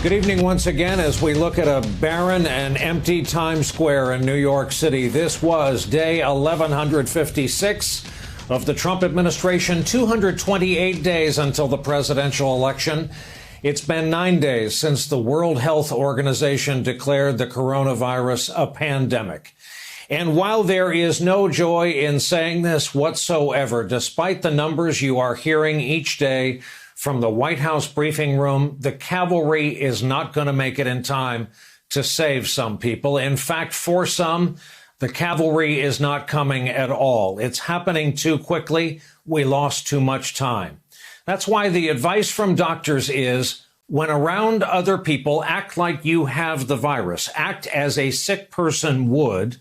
Good evening once again as we look at a barren and empty Times Square in New York City. This was day 1156 of the Trump administration, 228 days until the presidential election. It's been 9 days since the World Health Organization declared the coronavirus a pandemic. And while there is no joy in saying this whatsoever, despite the numbers you are hearing each day from the White House briefing room, the cavalry is not going to make it in time to save some people. In fact, for some, the cavalry is not coming at all. It's happening too quickly. We lost too much time. That's why the advice from doctors is, when around other people, act like you have the virus. Act as a sick person would.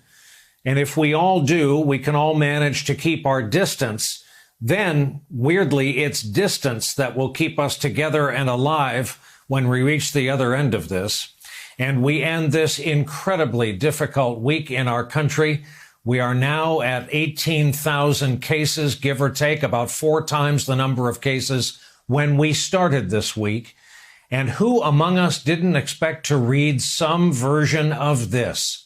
And if we all do, we can all manage to keep our distance. Then, weirdly, it's distance that will keep us together and alive when we reach the other end of this. And we end this incredibly difficult week in our country. We are now at 18,000 cases, give or take, about 4 times the number of cases when we started this week. And who among us didn't expect to read some version of this?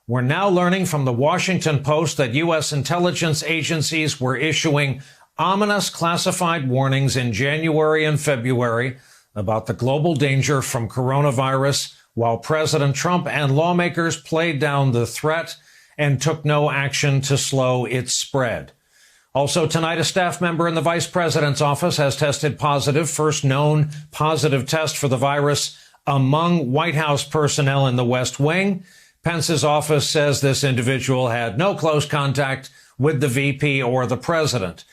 We're now learning from the Washington Post that U.S. intelligence agencies were issuing ominous classified warnings in January and February about the global danger from coronavirus, while President Trump and lawmakers played down the threat and took no action to slow its spread. Also tonight, a staff member in the vice president's office has tested positive, first known positive test for the virus among White House personnel in the West Wing. Pence's office says this individual had no close contact with the VP or the president.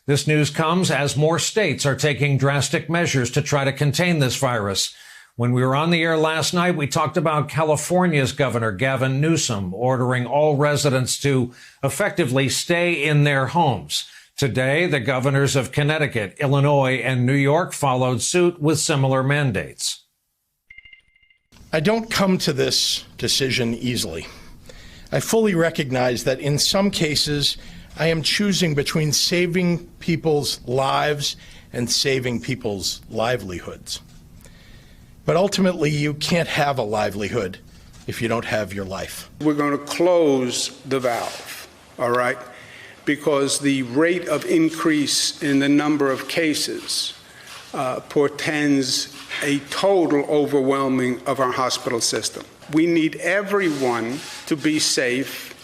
This news comes as more states are taking drastic measures to try to contain this virus. When we were on the air last night, we talked about California's Governor Gavin Newsom ordering all residents to effectively stay in their homes. Today, the governors of Connecticut, Illinois, and New York followed suit with similar mandates. I don't come to this decision easily. I fully recognize that in some cases, I am choosing between saving people's lives and saving people's livelihoods. But ultimately, you can't have a livelihood if you don't have your life. We're going to close the valve, all right? Because the rate of increase in the number of cases portends a total overwhelming of our hospital system. We need everyone to be safe,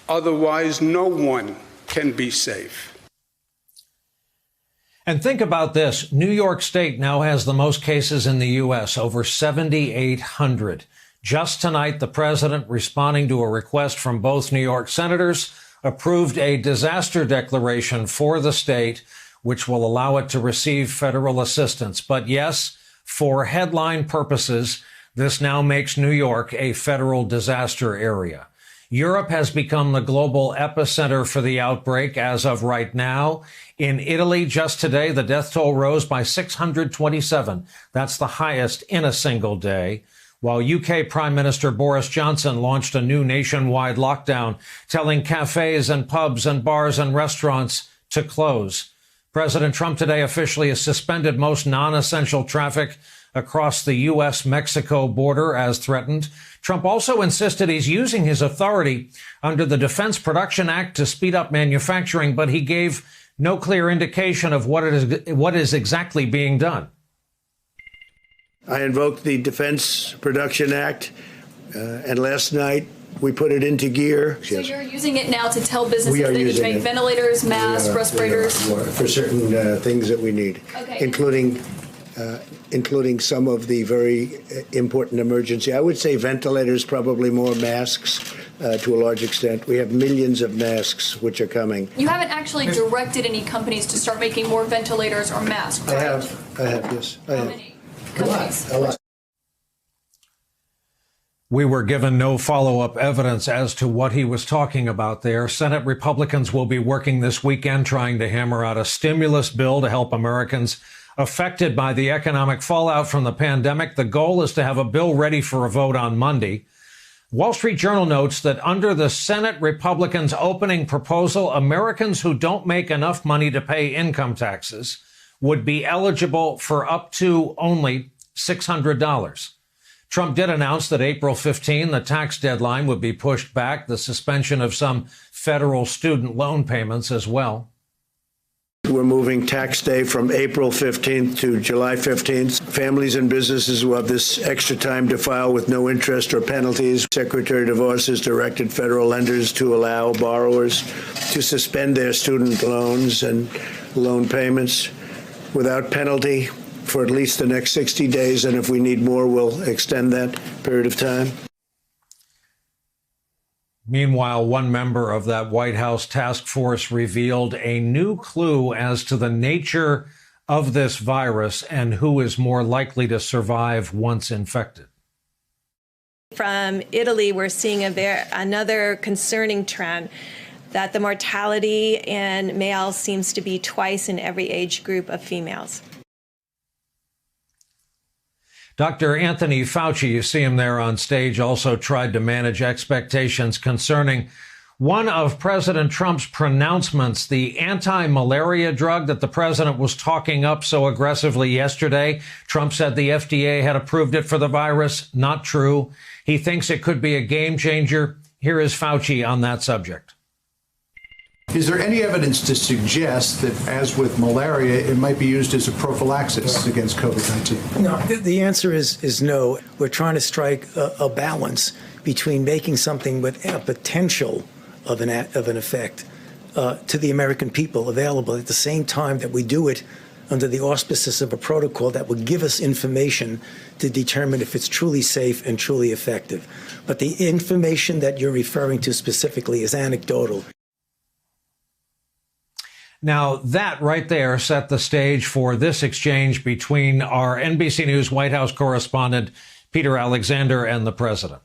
otherwise no one can be safe. And think about this. New York State now has the most cases in the U.S., over 7,800. Just tonight, the president, responding to a request from both New York senators, approved a disaster declaration for the state, which will allow it to receive federal assistance. But yes, for headline purposes, this now makes New York a federal disaster area. Europe has become the global epicenter for the outbreak as of right now. In Italy, just today, the death toll rose by 627. That's the highest in a single day. While UK Prime Minister Boris Johnson launched a new nationwide lockdown, telling cafes and pubs and bars and restaurants to close. President Trump today officially has suspended most non-essential traffic across the U.S.-Mexico border as threatened. Trump also insisted he's using his authority under the Defense Production Act to speed up manufacturing, but he gave no clear indication of what is exactly being done. I invoked the Defense Production Act, and last night we put it into gear. So you're using it now to tell businesses they need to make ventilators, masks, respirators? For certain things that we need, okay. including some of the very important emergency. I would say ventilators, probably more, masks to a large extent. We have millions of masks which are coming. You haven't actually directed any companies to start making more ventilators or masks, right? I have, yes. I have. How many companies? A lot. We were given no follow-up evidence as to what he was talking about there. Senate Republicans will be working this weekend trying to hammer out a stimulus bill to help Americans affected by the economic fallout from the pandemic. The goal is to have a bill ready for a vote on Monday. Wall Street Journal notes that under the Senate Republicans' opening proposal, Americans who don't make enough money to pay income taxes would be eligible for up to only $600. Trump did announce that April 15, the tax deadline, would be pushed back, the suspension of some federal student loan payments as well. We're moving tax day from April 15th to July 15th. Families and businesses will have this extra time to file with no interest or penalties. Secretary DeVos has directed federal lenders to allow borrowers to suspend their student loans and loan payments without penalty for at least the next 60 days. And if we need more, we'll extend that period of time. Meanwhile, one member of that White House task force revealed a new clue as to the nature of this virus and who is more likely to survive once infected. From Italy, we're seeing another concerning trend that the mortality in males seems to be twice in every age group of females. Dr. Anthony Fauci, you see him there on stage, also tried to manage expectations concerning one of President Trump's pronouncements, the anti-malaria drug that the president was talking up so aggressively yesterday. Trump said the FDA had approved it for the virus. Not true. He thinks it could be a game changer. Here is Fauci on that subject. Is there any evidence to suggest that, as with malaria, it might be used as a prophylaxis against COVID-19? No, the answer is no. We're trying to strike a balance between making something with a potential of an effect to the American people available at the same time that we do it under the auspices of a protocol that will give us information to determine if it's truly safe and truly effective. But the information that you're referring to specifically is anecdotal. Now, that right there set the stage for this exchange between our NBC News White House correspondent, Peter Alexander, and the president.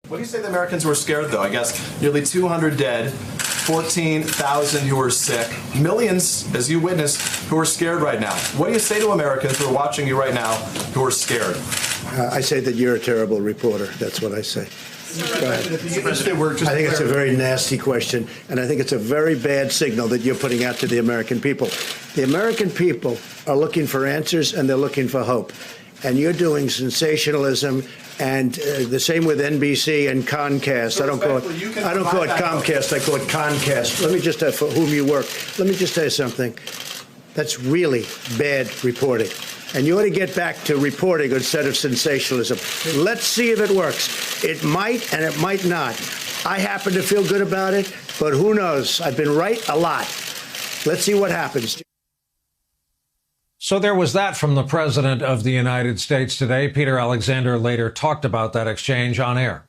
What do you say the Americans were scared, though? I guess nearly 200 dead, 14,000 who are sick, millions, as you witnessed, who are scared right now. What do you say to Americans who are watching you right now who are scared? I say that you're a terrible reporter. That's what I say. I think it's a very nasty question, and I think it's a very bad signal that you're putting out to the American people. The American people are looking for answers, and they're looking for hope. And you're doing sensationalism, and the same with NBC and Comcast. So I don't call it Comcast. I call it Concast. Let me just for whom you work. Let me just tell you something. That's really bad reporting. And you ought to get back to reporting instead of sensationalism. Let's see if it works. It might and it might not. I happen to feel good about it, but who knows? I've been right a lot. Let's see what happens. So there was that from the President of the United States today. Peter Alexander later talked about that exchange on air.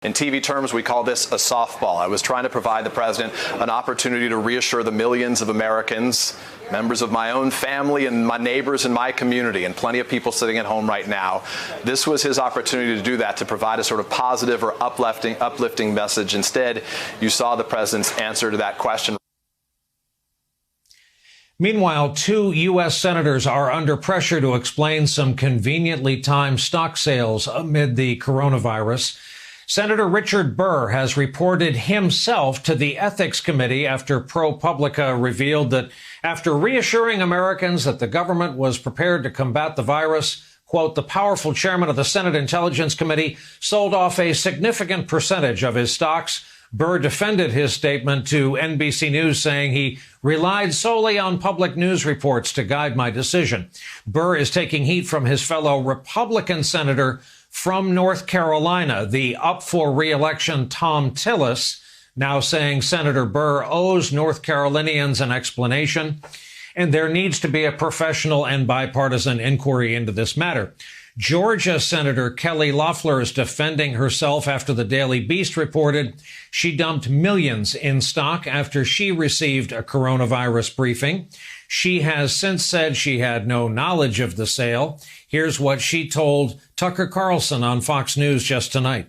In TV terms, we call this a softball. I was trying to provide the president an opportunity to reassure the millions of Americans, members of my own family and my neighbors in my community, and plenty of people sitting at home right now. This was his opportunity to do that, to provide a sort of positive or uplifting message. Instead, you saw the president's answer to that question. Meanwhile, 2 U.S. senators are under pressure to explain some conveniently timed stock sales amid the coronavirus. Senator Richard Burr has reported himself to the Ethics Committee after ProPublica revealed that after reassuring Americans that the government was prepared to combat the virus, quote, the powerful chairman of the Senate Intelligence Committee sold off a significant percentage of his stocks. Burr defended his statement to NBC News, saying he relied solely on public news reports to guide my decision. Burr is taking heat from his fellow Republican senator from North Carolina, the up for re-election Tom Tillis, now saying Senator Burr owes North Carolinians an explanation, and there needs to be a professional and bipartisan inquiry into this matter. Georgia Senator Kelly Loeffler is defending herself after the Daily Beast reported she dumped millions in stock after she received a coronavirus briefing. She has since said she had no knowledge of the sale. Here's what she told Tucker Carlson on Fox News just tonight.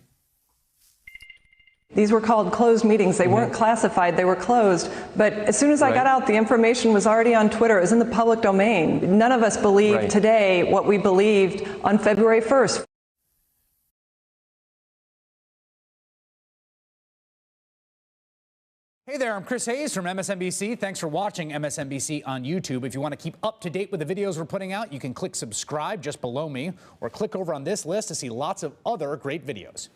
These were called closed meetings. They weren't classified. They were closed. But as soon as I got out, the information was already on Twitter. It was in the public domain. None of us believe today what we believed on February 1st. Hey there, I'm Chris Hayes from MSNBC. Thanks for watching MSNBC on YouTube. If you want to keep up to date with the videos we're putting out, you can click subscribe just below me or click over on this list to see lots of other great videos.